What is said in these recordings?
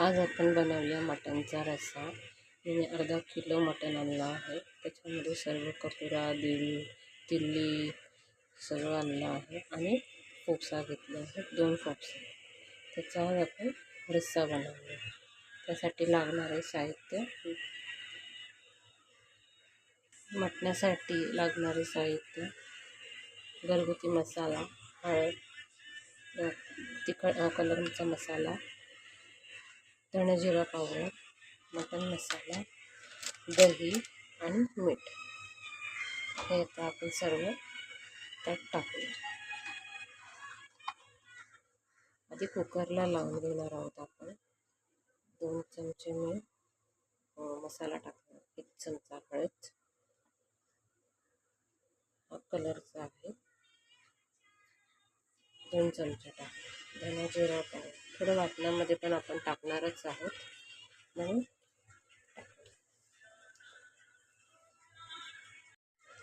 आज आपण बनवूया मटणचा रस्सा. मी अर्धा किलो मटण आणलं आहे. त्याच्यामध्ये सर्व कपुरा, दिल, तिल्ली सगळं आणलं आहे आणि फोपसा घेतला आहे, 2 फोपसे. त्याच्यावर आपण रस्सा बनवूया. त्यासाठी लागणारे साहित्य, मटणासाठी लागणारे साहित्य: घरगुती मसाला, हळद, कलरचा मसाला, धणे जिरा पावडर, मटण मसाला, दही आणि मीठ. हे आता आपण सर्व त्यात टाकूया. आधी कुकरला लावून देणार आहोत आपण. 2 चमचे मी मसाला टाकणार, 1 चमचा हळद, हा कलरचा आहे, 2 चमचे टाकले, धना जिरा पावडर. थोडं वाटणामध्ये पण आपण टाकणारच आहोत म्हणून.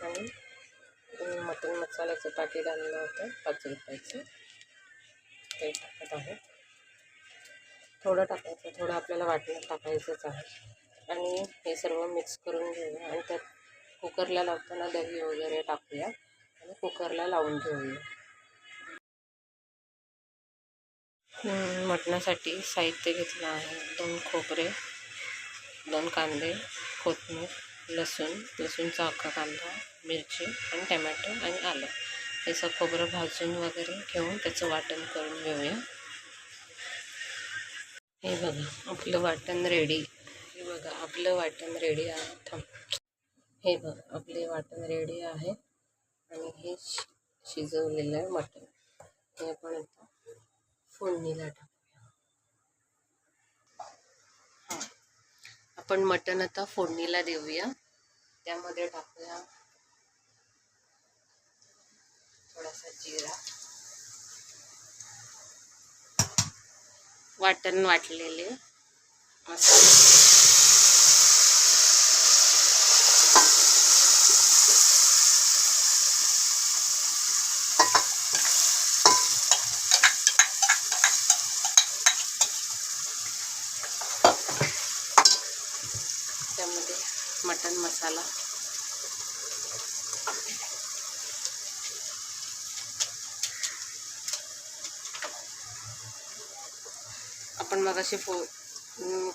आणि मटण मसाल्याचं पाकिट आणलं होतं 5 रुपयाचं, ते टाकत आहोत. थोडं टाकायचं, थोडं आपल्याला वाटण्यात टाकायचंच आहे. आणि हे सर्व मिक्स करून घेऊया आणि त्यात कुकरला लावताना दही वगैरे टाकूया आणि कुकरला लावून घेऊया. मटणासाठी साहित्य घेतलं आहे: 2 खोबरे, 2 कांदे, कोथिंबीर, लसूणचा अख्खा कांदा, मिरची आणि टमॅटो आणि आलं. हे सगळं खोबरं भाजून वगैरे घेऊन त्याचं वाटण करून घेऊया. हे बघा आपलं वाटण रेडी. हे बघा आपलं वाटण रेडी आहे. हे बघा आपले वाटण रेडी आहे आणि हे शिजवलेलं आहे मटण. हे आपण आता फोडणीला टाकूया. आपण मटण आता फोडणीला देऊया. त्यामध्ये टाकूया थोडासा जिरा, वाटण वाटलेले मसाले, त्यामध्ये मटण मसाला, आपण मगाशी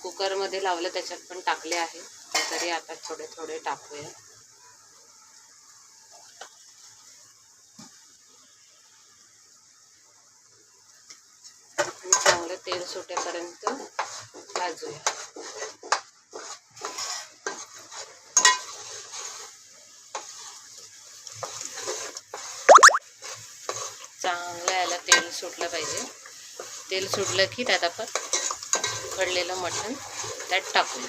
कुकरमध्ये लावलं त्याच्यात पण टाकले आहे, तरी आता थोडे थोडे टाकूया. आणि चांगलं तेल सुटेपर्यंत भाजूया. चांगलं याला तेल सुटलं पाहिजे. तेल सुटलं की त्यात आपण उकडलेलं मटण त्यात टाकूया.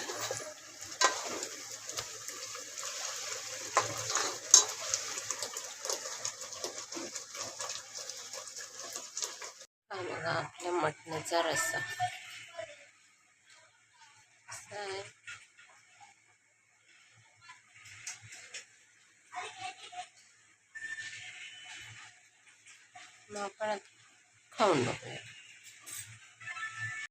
हा बघा आपल्या मटणाचा रस्सा आहे. मग आपण खाऊन बघूया.